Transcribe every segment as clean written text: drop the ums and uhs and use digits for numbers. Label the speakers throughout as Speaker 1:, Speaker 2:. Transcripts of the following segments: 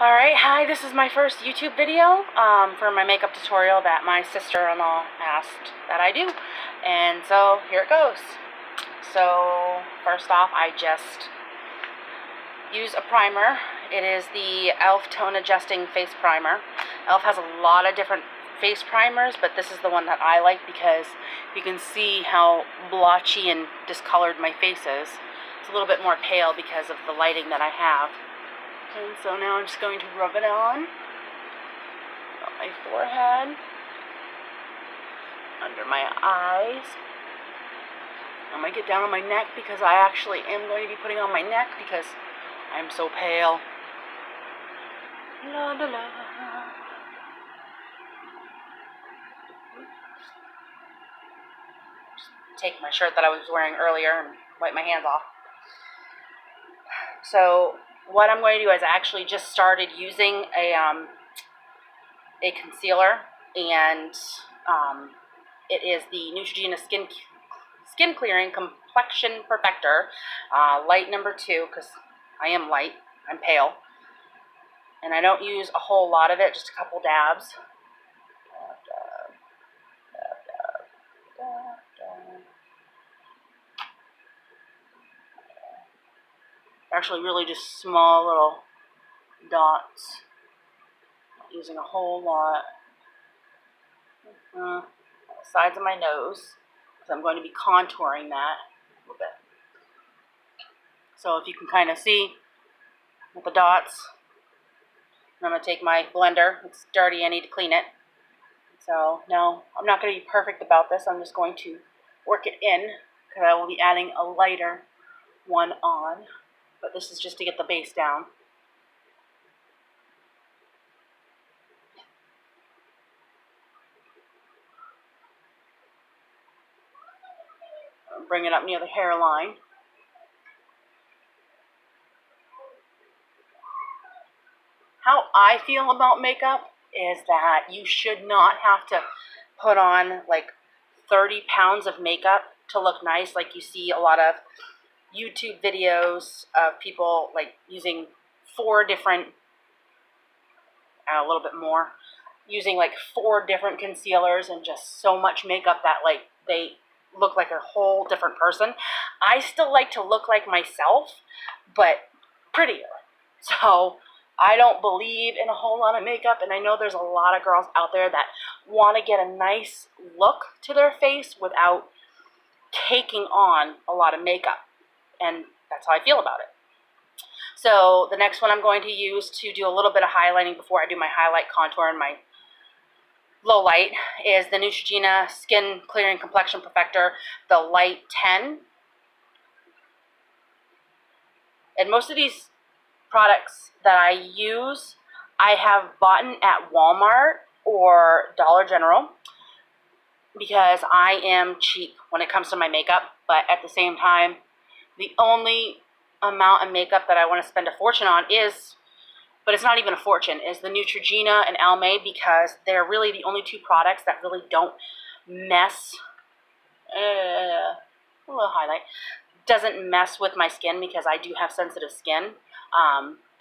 Speaker 1: Alright, hi, this is my first YouTube video for my makeup tutorial that my sister-in-law asked that I do. And so, here it goes. So, first off, I just use a primer. It is the e.l.f. Tone Adjusting Face Primer. e.l.f. has a lot of different face primers, but this is the one that I like because you can see how blotchy and discolored my face is. It's a little bit more pale because of the lighting that I have. And so now I'm just going to rub it on my forehead, under my eyes. I'm going to get down on my neck because I actually am going to be putting on my neck because I'm so pale. La la la. Just take my shirt that I was wearing earlier and wipe my hands off. So what I'm going to do is I actually just started using a concealer, and it is the Neutrogena Skin Clearing Complexion Perfector, light number 2, because I am light, I'm pale, and I don't use a whole lot of it, just a couple dabs. Actually really just small little dots, not using a whole lot. Sides of my nose, so I'm going to be contouring that a little bit. So if you can kind of see with the dots, I'm going to take my blender. It's dirty, I need to clean it. So now I'm not going to be perfect about this, I'm just going to work it in because I will be adding a lighter one on. But this is just to get the base down. Bring it up near the hairline. How I feel about makeup is that you should not have to put on like 30 pounds of makeup to look nice. Like you see a lot of YouTube videos of people like using 4 different, a little bit more, using like 4 different concealers and just so much makeup that like they look like a whole different person. I still like to look like myself, but prettier. So I don't believe in a whole lot of makeup, and I know there's a lot of girls out there that want to get a nice look to their face without taking on a lot of makeup, and that's how I feel about it. So the next one I'm going to use to do a little bit of highlighting before I do my highlight, contour, and my low light is the Neutrogena Skin Clearing Complexion Perfector, the Light 10. And most of these products that I use, I have bought at Walmart or Dollar General because I am cheap when it comes to my makeup, but at the same time, the only amount of makeup that I want to spend a fortune on is, but it's not even a fortune, is the Neutrogena and Almay, because they're really the only 2 products that really don't mess, a little highlight, doesn't mess with my skin because I do have sensitive skin.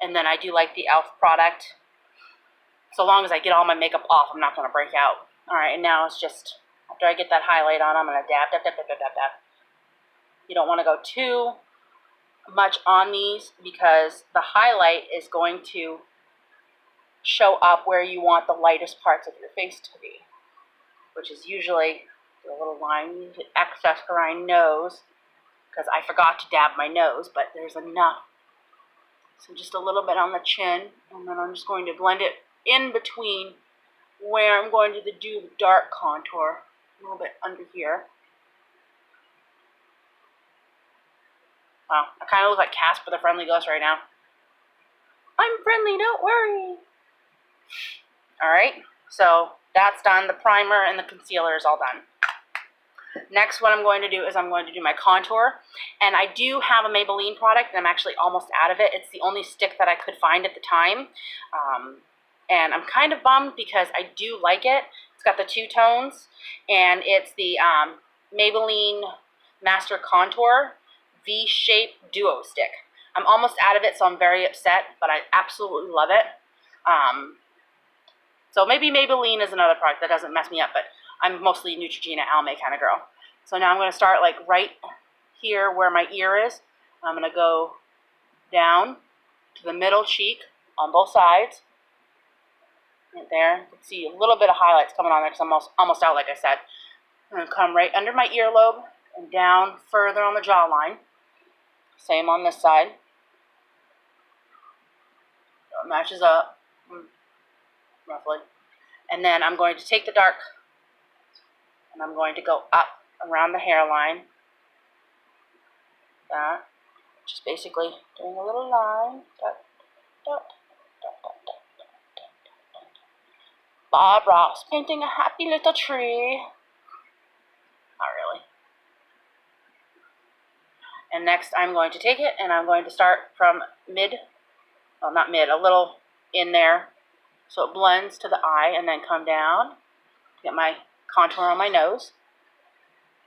Speaker 1: And then I do like the e.l.f. product. So long as I get all my makeup off, I'm not going to break out. Alright, and now it's just, after I get that highlight on, I'm going to dab, dab, dab, dab, dab, dab, dab. You don't want to go too much on these because the highlight is going to show up where you want the lightest parts of your face to be, which is usually a little line, excess around nose, because I forgot to dab my nose, but there's enough. So just a little bit on the chin, and then I'm just going to blend it in between where I'm going to do the dark contour, a little bit under here. Wow, I kind of look like Casper the Friendly Ghost right now. I'm friendly, don't worry. Alright, so that's done. The primer and the concealer is all done. Next, what I'm going to do is I'm going to do my contour. And I do have a Maybelline product, and I'm actually almost out of it. It's the only stick that I could find at the time. And I'm kind of bummed because I do like it. It's got the 2 tones, and it's the Maybelline Master Contour V-Shape Duo Stick. I'm almost out of it, so I'm very upset, but I absolutely love it. So maybe Maybelline is another product that doesn't mess me up, but I'm mostly Neutrogena, Almay kind of girl. So now I'm going to start like right here where my ear is. I'm going to go down to the middle cheek on both sides. Right there. You can see a little bit of highlights coming on there because I'm almost out, like I said. I'm going to come right under my earlobe and down further on the jawline. Same on this side. So it matches up, roughly. And then I'm going to take the dark and I'm going to go up around the hairline. That. Just basically doing a little line. Dot, dot, dot, dot, dot, dot. Bob Ross painting a happy little tree. Not really. And next I'm going to take it and I'm going to start from mid, well not mid, a little in there so it blends to the eye, and then come down, get my contour on my nose.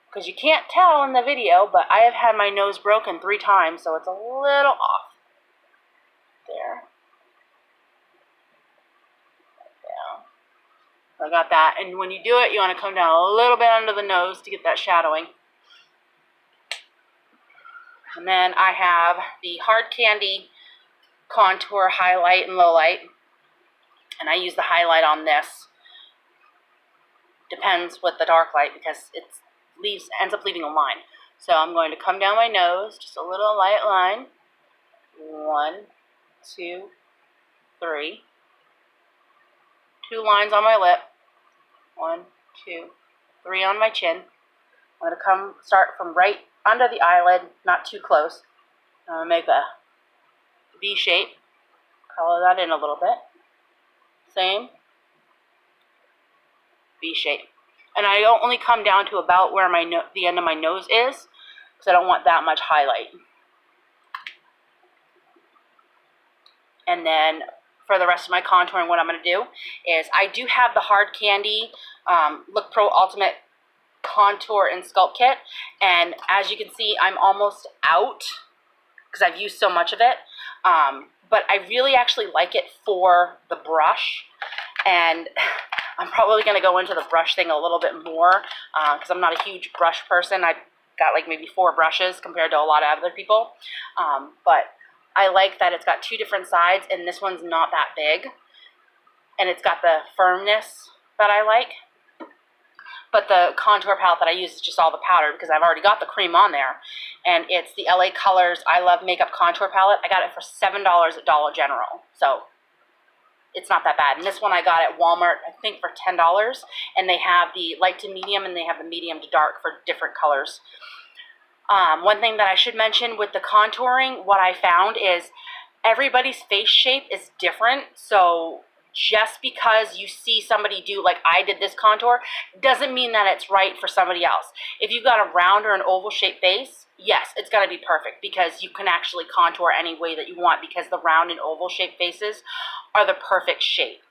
Speaker 1: Because you can't tell in the video, but I have had my nose broken 3 times, so it's a little off. There. Down. So I got that. And when you do it, you want to come down a little bit under the nose to get that shadowing. And then I have the Hard Candy Contour Highlight and Low Light. And I use the highlight on this. Depends with the dark light because it ends up leaving a line. So I'm going to come down my nose, just a little light line. 1, 2, 3. 2 lines on my lip. 1, 2, 3 on my chin. I'm going to start from right under the eyelid, not too close. I'm going to make a V shape. Color that in a little bit. Same. V shape. And I only come down to about where the end of my nose is, because I don't want that much highlight. And then for the rest of my contouring, what I'm going to do is I do have the Hard Candy Look Pro Ultimate Contour and Sculpt Kit. And as you can see, I'm almost out because I've used so much of it. But I really actually like it for the brush. And I'm probably going to go into the brush thing a little bit more because I'm not a huge brush person. I've got like maybe 4 brushes compared to a lot of other people. But I like that it's got 2 different sides and this one's not that big. And it's got the firmness that I like. But the contour palette that I use is just all the powder because I've already got the cream on there. And it's the LA Colors I Love Makeup Contour Palette. I got it for $7 at Dollar General. So it's not that bad. And this one I got at Walmart, I think for $10. And they have the light to medium and they have the medium to dark for different colors. One thing that I should mention with the contouring, what I found is everybody's face shape is different. So just because you see somebody do, like I did this contour, doesn't mean that it's right for somebody else. If you've got a round or an oval shaped face, yes, it's going to be perfect because you can actually contour any way that you want because the round and oval shaped faces are the perfect shape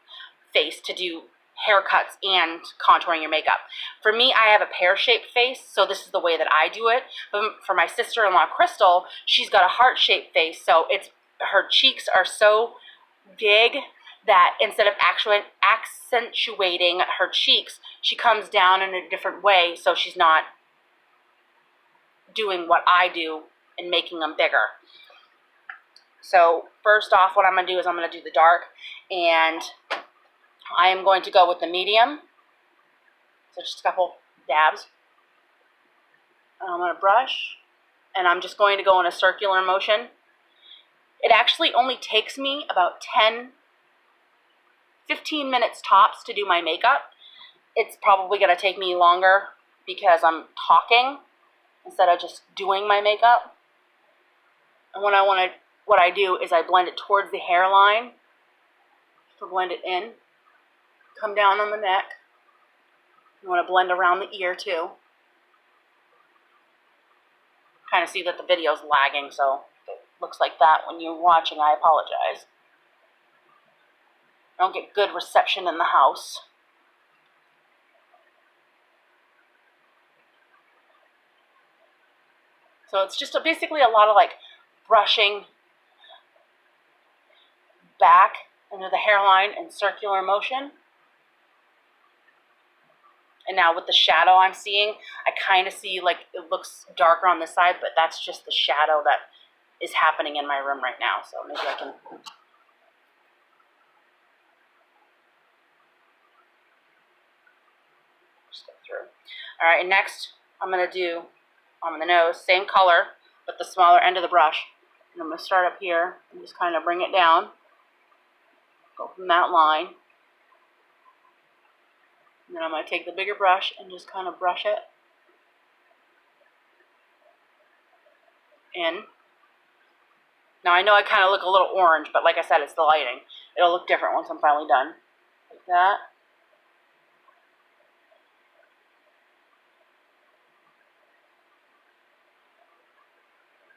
Speaker 1: face to do haircuts and contouring your makeup. For me, I have a pear-shaped face, so this is the way that I do it. But for my sister-in-law, Crystal, she's got a heart-shaped face, so her cheeks are so big that instead of accentuating her cheeks, she comes down in a different way, so she's not doing what I do and making them bigger. So first off, what I'm going to do is I'm going to do the dark, and I am going to go with the medium. So just a couple dabs. I'm going to brush, and I'm just going to go in a circular motion. It actually only takes me about 15 minutes tops to do my makeup. It's probably going to take me longer because I'm talking instead of just doing my makeup. And what I do is I blend it towards the hairline to blend it in. Come down on the neck. You want to blend around the ear too. Kind of see that the video's lagging, so it looks like that when you're watching. I apologize. I don't get good reception in the house. So it's just basically a lot of like brushing back under the hairline in circular motion. And now with the shadow I'm seeing, I kind of see like it looks darker on this side, but that's just the shadow that is happening in my room right now. So maybe I can just go through. All right, and next I'm going to do on the nose, same color, but the smaller end of the brush. And I'm going to start up here and just kind of bring it down. Go from that line. And then I'm going to take the bigger brush and just kind of brush it in. Now I know I kind of look a little orange, but like I said, it's the lighting. It'll look different once I'm finally done. Like that.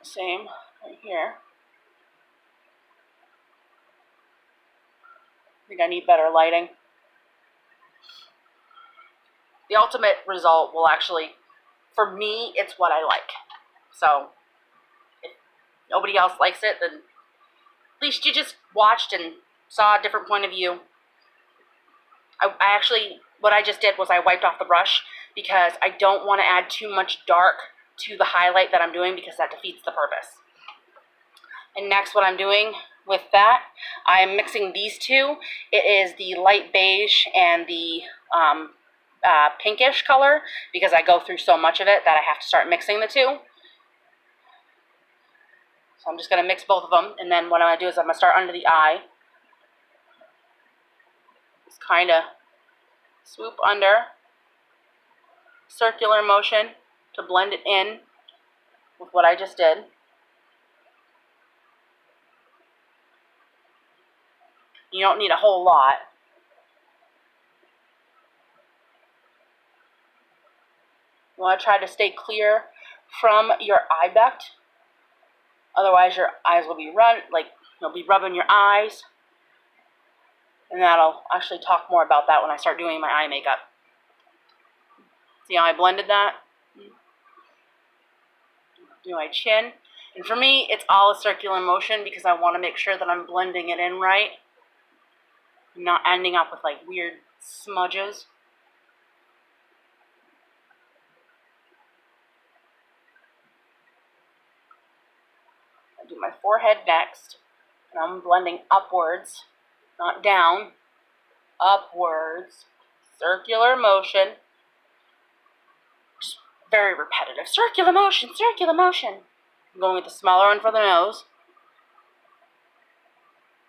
Speaker 1: Same right here. I think I need better lighting. The ultimate result will actually, for me, it's what I like. So if nobody else likes it, then at least you just watched and saw a different point of view. I actually, what I just did was I wiped off the brush because I don't want to add too much dark to the highlight that I'm doing because that defeats the purpose. And next, what I'm doing with that, I'm mixing these two. It is the light beige and the pinkish color because I go through so much of it that I have to start mixing the two. So I'm just going to mix both of them, and then what I'm going to do is I'm going to start under the eye. Just kind of swoop under, circular motion to blend it in with what I just did. You don't need a whole lot. You want to try to stay clear from your eye duct. Otherwise, your eyes will be you'll be rubbing your eyes. And I'll actually talk more about that when I start doing my eye makeup. See how I blended that? Do my chin. And for me, it's all a circular motion because I want to make sure that I'm blending it in right. Not ending up with like weird smudges. I do my forehead next, and I'm blending upwards, not down, upwards, circular motion. Just very repetitive. Circular motion, circular motion. I'm going with the smaller one for the nose.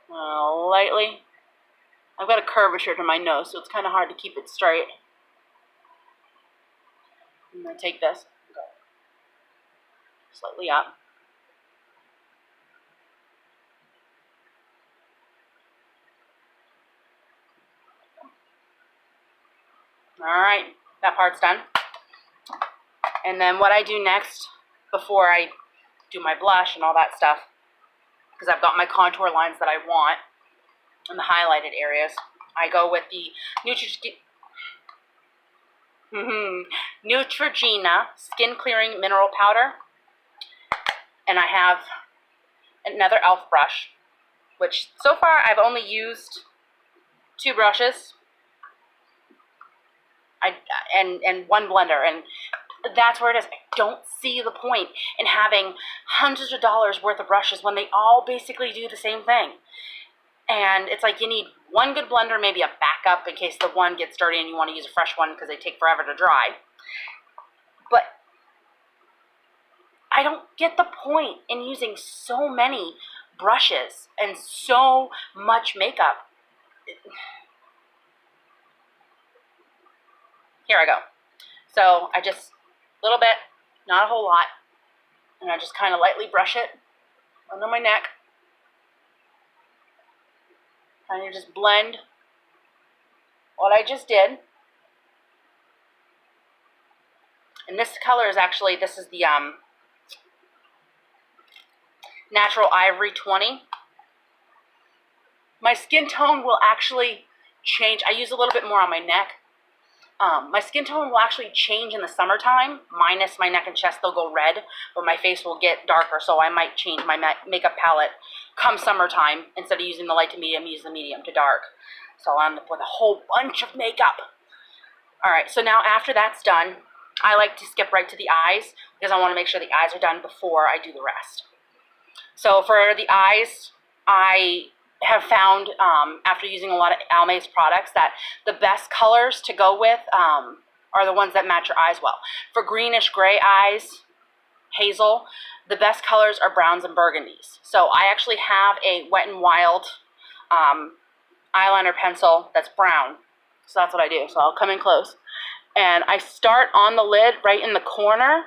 Speaker 1: Lightly. I've got a curvature to my nose, so it's kind of hard to keep it straight. I'm going to take this and go slightly up. Alright, that part's done. And then what I do next, before I do my blush and all that stuff, because I've got my contour lines that I want in the highlighted areas, I go with the Neutrogena Skin Clearing Mineral Powder. And I have another e.l.f. brush, which so far I've only used 2 brushes and one blender, and that's where it is. I don't see the point in having hundreds of dollars worth of brushes when they all basically do the same thing. And it's like you need one good blender, maybe a backup in case the one gets dirty and you want to use a fresh one because they take forever to dry. But I don't get the point in using so many brushes and so much makeup. Here I go. So I just, a little bit, not a whole lot, and I just kind of lightly brush it under my neck. And you just blend what I just did. And this color is actually, this is the Natural Ivory 20. My skin tone will actually change. I use a little bit more on my neck, My skin tone will actually change in the summertime, minus my neck and chest, they'll go red, but my face will get darker, so I might change my makeup palette come summertime. Instead of using the light to medium, use the medium to dark. So I'll end up with a whole bunch of makeup. Alright, so now after that's done, I like to skip right to the eyes, because I want to make sure the eyes are done before I do the rest. So for the eyes, I have found, after using a lot of Almay's products, that the best colors to go with are the ones that match your eyes well. For greenish gray eyes, hazel, the best colors are browns and burgundies. So I actually have a Wet n Wild eyeliner pencil that's brown. So that's what I do. So I'll come in close. And I start on the lid right in the corner,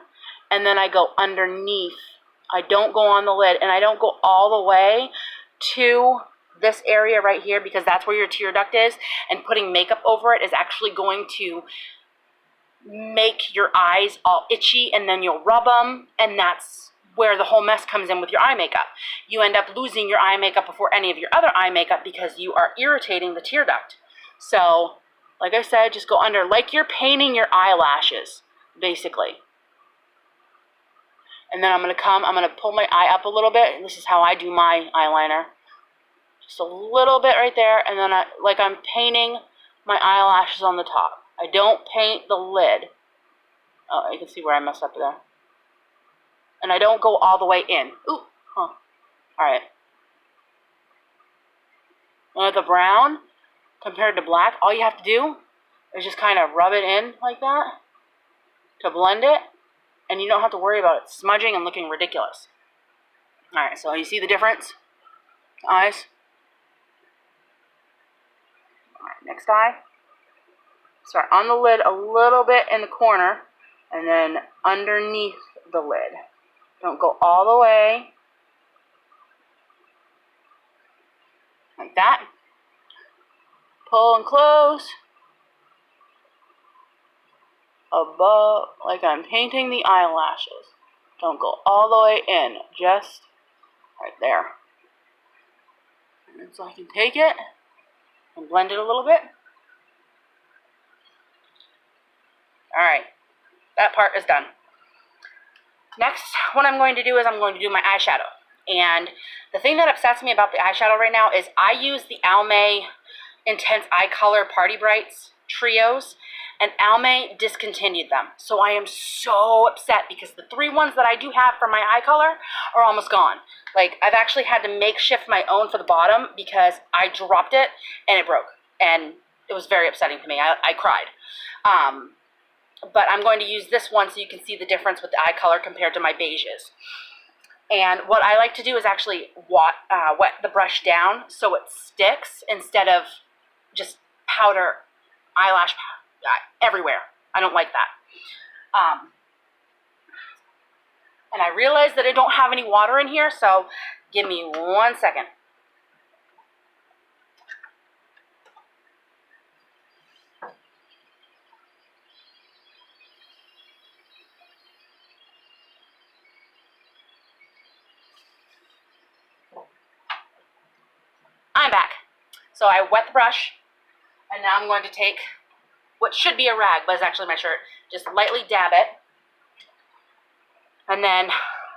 Speaker 1: and then I go underneath. I don't go on the lid, and I don't go all the way to this area right here, because that's where your tear duct is, and putting makeup over it is actually going to make your eyes all itchy, and then you'll rub them, and that's where the whole mess comes in with your eye makeup. You end up losing your eye makeup before any of your other eye makeup because you are irritating the tear duct. So, like I said, just go under, like you're painting your eyelashes, basically. And then I'm going to pull my eye up a little bit, and this is how I do my eyeliner. Just a little bit right there, and then like I'm painting my eyelashes on the top. I don't paint the lid. Oh, you can see where I messed up there. And I don't go all the way in. Ooh, huh. Alright. And with the brown, compared to black, all you have to do is just kind of rub it in like that to blend it, and you don't have to worry about it smudging and looking ridiculous. Alright, so you see the difference? Eyes. Alright, next eye. Start on the lid a little bit in the corner, and then underneath the lid. Don't go all the way. Like that. Pull and close. Above, like I'm painting the eyelashes. Don't go all the way in, just right there. And so I can take it and blend it a little bit. Alright, that part is done. Next, what I'm going to do is I'm going to do my eyeshadow. And the thing that upsets me about the eyeshadow right now is I use the Almay Intense Eye Color Party Brights Trios, and Almay discontinued them. So I am so upset because the 3 ones that I do have for my eye color are almost gone. Like, I've actually had to makeshift my own for the bottom because I dropped it and it broke. And it was very upsetting to me. I cried. But I'm going to use this one so you can see the difference with the eye color compared to my beiges. And what I like to do is actually wet the brush down so it sticks instead of just powder eyelash everywhere. I don't like that. And I realize that I don't have any water in here, so give me 1 second. I'm back. So I wet the brush, and now I'm going to take what should be a rag, but it's actually my shirt. Just lightly dab it. And then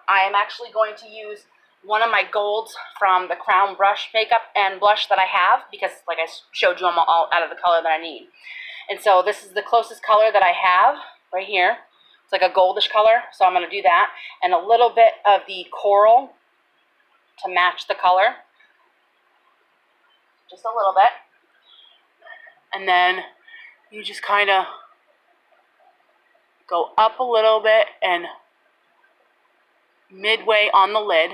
Speaker 1: I am actually going to use one of my golds from the Crown Brush makeup and blush that I have, because like I showed you, I'm all out of the color that I need. And so this is the closest color that I have right here. It's like a goldish color, so I'm going to do that. And a little bit of the coral to match the color. Just a little bit. And then you just kind of go up a little bit and midway on the lid.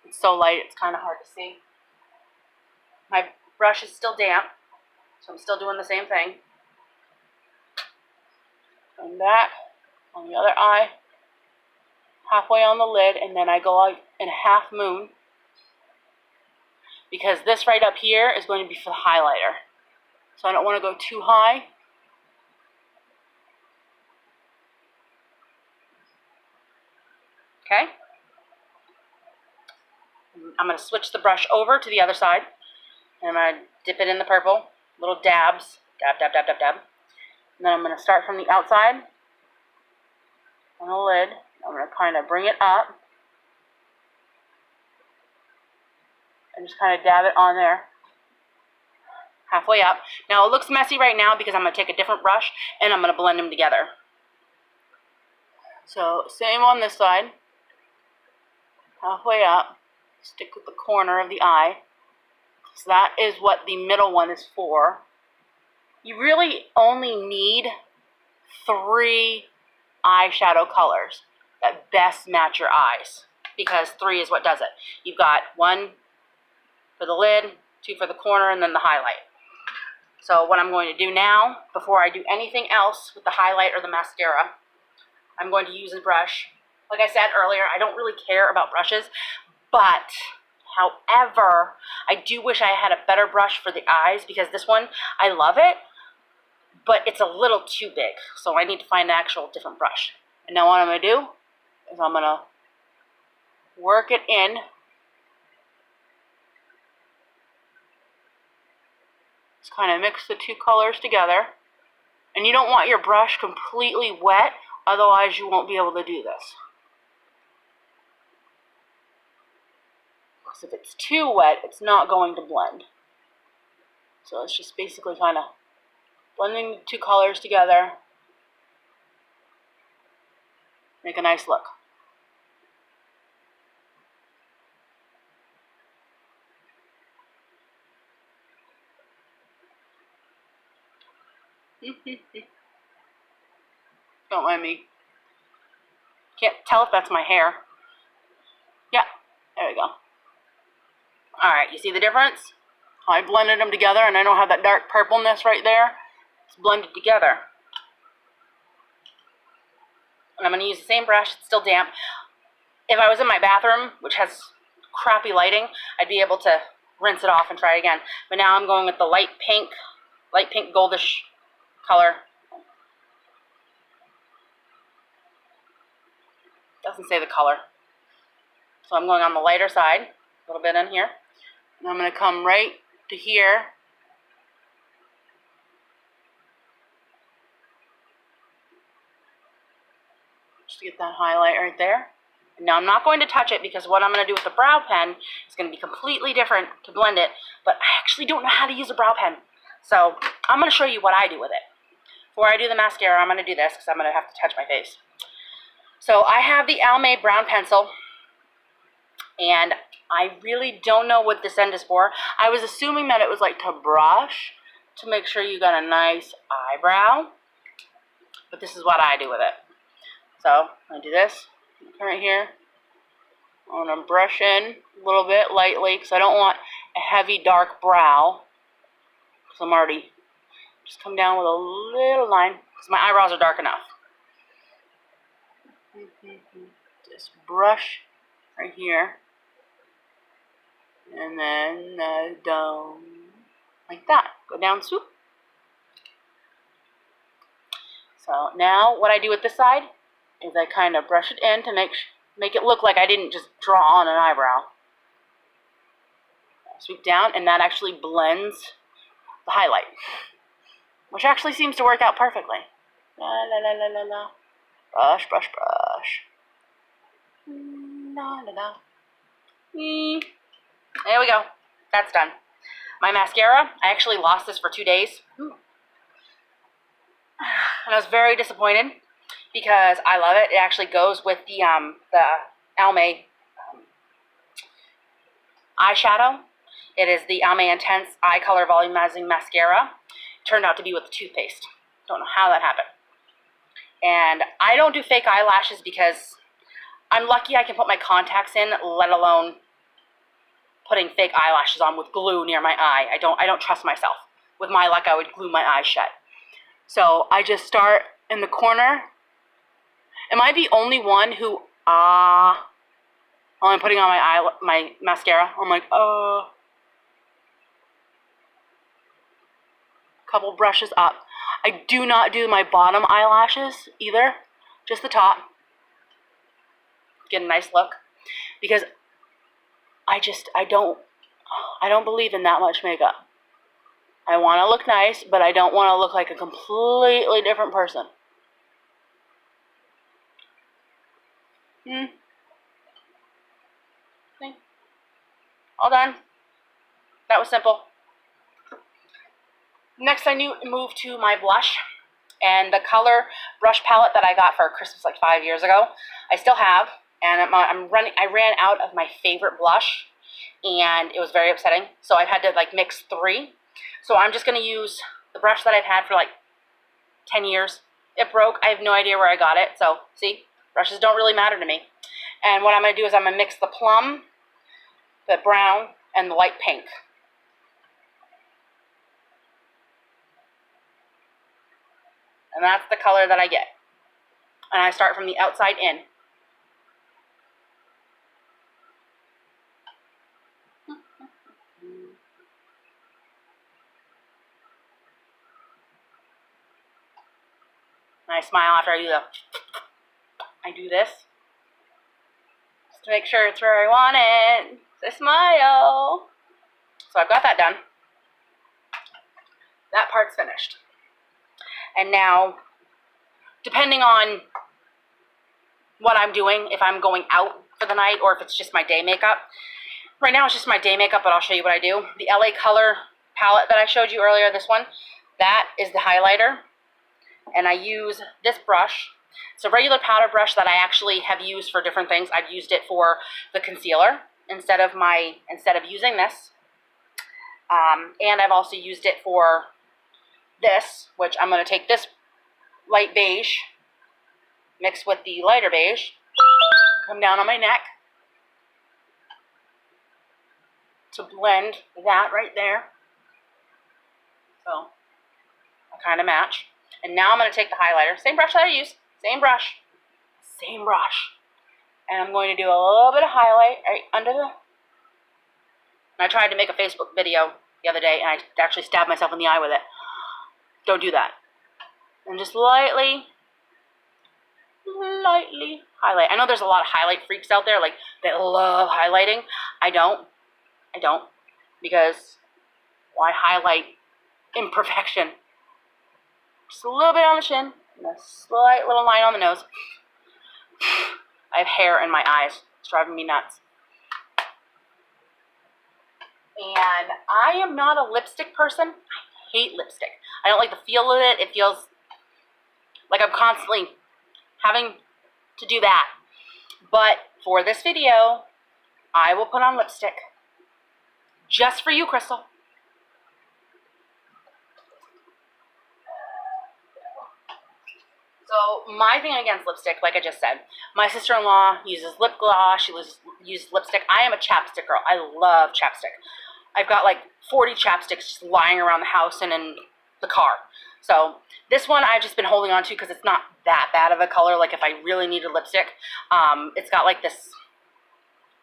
Speaker 1: It's so light, it's kind of hard to see. My brush is still damp, so I'm still doing the same thing. And back on the other eye, halfway on the lid, and then I go out in a half moon, because this right up here is going to be for the highlighter. So I don't want to go too high. Okay? I'm going to switch the brush over to the other side, And I'm going to dip it in the purple, little dabs, dab, dab, dab, dab, dab. And then I'm going to start from the outside on the lid. I'm going to kind of bring it up and just kind of dab it on there, halfway up. Now it looks messy right now because I'm going to take a different brush and I'm going to blend them together. So same on this side, halfway up, stick with the corner of the eye. So that is what the middle one is for. You really only need 3 eyeshadow colors that best match your eyes, because 3 is what does it. You've got 1 for the lid, 2 for the corner, and then the highlight. So what I'm going to do now, before I do anything else with the highlight or the mascara, I'm going to use a brush. Like I said earlier, I don't really care about brushes, but however, I do wish I had a better brush for the eyes, because this one, I love it, but it's a little too big. So I need to find an actual different brush. And now what I'm going to do is I'm going to work it in. Just kind of mix the 2 colors together. And you don't want your brush completely wet, otherwise you won't be able to do this. Because if it's too wet, it's not going to blend. So it's just basically kind of blending the 2 colors together. Make a nice look. Don't mind me. Can't tell if that's my hair. Yeah, there we go. Alright, you see the difference? I blended them together and I don't have that dark purpleness right there. It's blended together. And I'm going to use the same brush. It's still damp. If I was in my bathroom, which has crappy lighting, I'd be able to rinse it off and try it again. But now I'm going with the light pink goldish color. Doesn't say the color. So I'm going on the lighter side, a little bit in here. And I'm going to come right to here. Just to get that highlight right there. And now I'm not going to touch it, because what I'm going to do with the brow pen is going to be completely different to blend it. But I actually don't know how to use a brow pen. So I'm going to show you what I do with it. Before I do the mascara, I'm going to do this because I'm going to have to touch my face. So I have the Almay brown pencil. And I really don't know what this end is for. I was assuming that it was like to brush, to make sure you got a nice eyebrow. But this is what I do with it. So I'm going to do this right here. I'm going to brush in a little bit lightly, because I don't want a heavy dark brow. Because I'm already, just come down with a little line, because my eyebrows are dark enough. Just brush right here. And then down like that. Go down, swoop. So now what I do with this side is I kind of brush it in to make it look like I didn't just draw on an eyebrow. Sweep down, and that actually blends the highlight, which actually seems to work out perfectly. La la la la la la. Brush, brush, brush. La la la. There we go. That's done. My mascara, I actually lost this for 2 days. And I was very disappointed, because I love it. It actually goes with the Almay eyeshadow. It is the Almay Intense Eye Color Volumizing Mascara. It turned out to be with the toothpaste. Don't know how that happened. And I don't do fake eyelashes, because I'm lucky I can put my contacts in, let alone putting fake eyelashes on with glue near my eye. I don't trust myself. With my luck, I would glue my eyes shut. So I just start in the corner. Am I the only one who while I'm putting on my mascara? I'm like couple brushes up. I do not do my bottom eyelashes either, just the top. Get a nice look, because I I don't believe in that much makeup. I want to look nice, but I don't want to look like a completely different person. See? All done. That was simple. Next, I moved to my blush. And the color brush palette that I got for Christmas like 5 years ago, I still have. And I ran out of my favorite blush, and it was very upsetting. So I've had to like mix 3. So I'm just going to use the brush that I've had for like 10 years. It broke. I have no idea where I got it. So see, brushes don't really matter to me. And what I'm going to do is I'm going to mix the plum, the brown, and the light pink. And that's the color that I get. And I start from the outside in. And I smile after I do this. Just to make sure it's where I want it. So smile. So I've got that done. That part's finished. And now, depending on what I'm doing, if I'm going out for the night or if it's just my day makeup. Right now it's just my day makeup, but I'll show you what I do. The LA Color palette that I showed you earlier, this one, that is the highlighter. And I use this brush. It's a regular powder brush that I actually have used for different things. I've used it for the concealer instead of using this. And I've also used it for this, which I'm going to take this light beige, mix with the lighter beige, come down on my neck to blend that right there. So I kind of match. And now I'm going to take the highlighter, same brush that I used, same brush, and I'm going to do a little bit of highlight right under the... And I tried to make a Facebook video the other day, and I actually stabbed myself in the eye with it. Don't do that. And just lightly highlight. I know there's a lot of highlight freaks out there, like, they love highlighting. I don't, because why highlight imperfection? Just a little bit on the chin, and a slight little line on the nose. I have hair in my eyes. It's driving me nuts. And I am not a lipstick person. I hate lipstick. I don't like the feel of it. It feels like I'm constantly having to do that. But for this video, I will put on lipstick. Just for you, Crystal. So my thing against lipstick, like I just said, my sister-in-law uses lip gloss. She uses lipstick. I am a chapstick girl. I love chapstick. I've got like 40 chapsticks just lying around the house and in the car. So this one I've just been holding on to because it's not that bad of a color. Like if I really needed lipstick, it's got like this,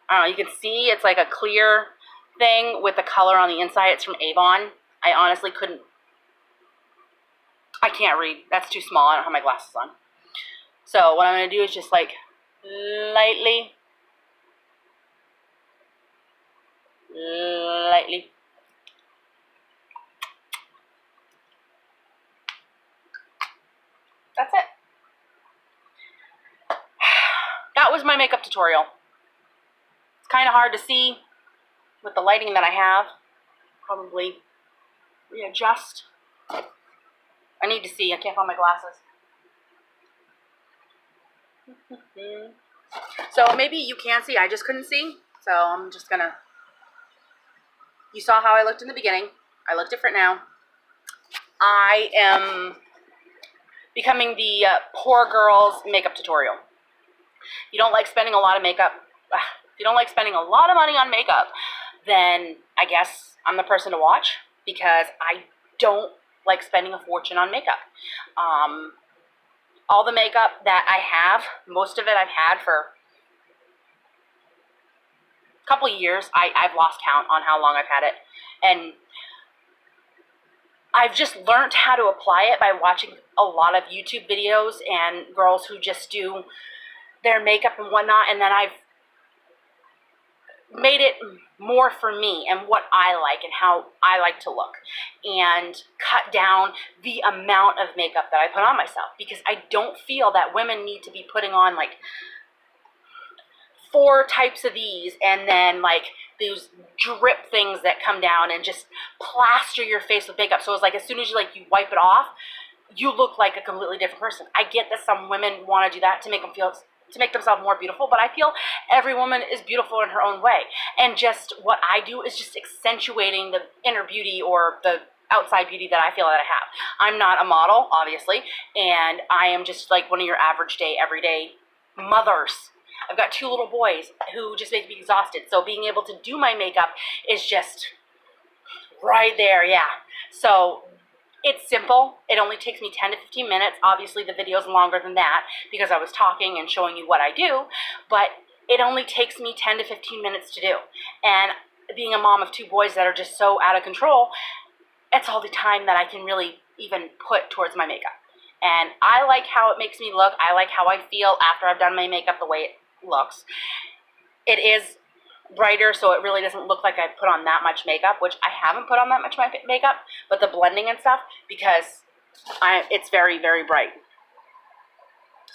Speaker 1: I don't know, you can see it's like a clear thing with the color on the inside. It's from Avon. I honestly I can't read. That's too small. I don't have my glasses on. So what I'm going to do is just like lightly. That's it. That was my makeup tutorial. It's kind of hard to see with the lighting that I have. Probably readjust. I need to see. I can't find my glasses. So maybe you can see. I just couldn't see. So I'm just going to... You saw how I looked in the beginning. I look different now. I am becoming the poor girl's makeup tutorial. If you don't like spending a lot of makeup, if you don't like spending a lot of money on makeup, then I guess I'm the person to watch, because I don't like spending a fortune on makeup. All the makeup that I have, most of it I've had for a couple of years. I've lost count on how long I've had it. And I've just learned how to apply it by watching a lot of YouTube videos and girls who just do their makeup and whatnot. And then I've made it more for me and what I like and how I like to look, and cut down the amount of makeup that I put on myself, because I don't feel that women need to be putting on like 4 types of these and then like those drip things that come down and just plaster your face with makeup. So it's like as soon as you wipe it off, you look like a completely different person. I get that some women want to do that to make themselves more beautiful, but I feel every woman is beautiful in her own way. And just what I do is just accentuating the inner beauty or the outside beauty that I feel that I have. I'm not a model, obviously, and I am just like one of your average day, everyday mothers. I've got 2 little boys who just make me exhausted. So being able to do my makeup is just right there, yeah. So it's simple. It only takes me 10 to 15 minutes. Obviously, the video's longer than that because I was talking and showing you what I do, but it only takes me 10 to 15 minutes to do. And being a mom of 2 boys that are just so out of control, it's all the time that I can really even put towards my makeup. And I like how it makes me look. I like how I feel after I've done my makeup, the way it looks. It is brighter, so it really doesn't look like I put on that much makeup, which I haven't put on that much makeup, but the blending and stuff, because it's very, very bright.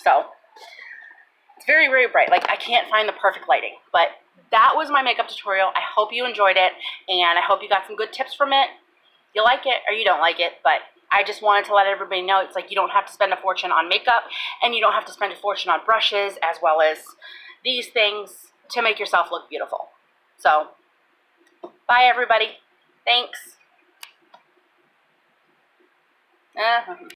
Speaker 1: So it's very, very bright. Like, I can't find the perfect lighting, but that was my makeup tutorial. I hope you enjoyed it, and I hope you got some good tips from it. You like it or you don't like it, but I just wanted to let everybody know it's like you don't have to spend a fortune on makeup, and you don't have to spend a fortune on brushes as well as these things to make yourself look beautiful. So, bye everybody. Thanks.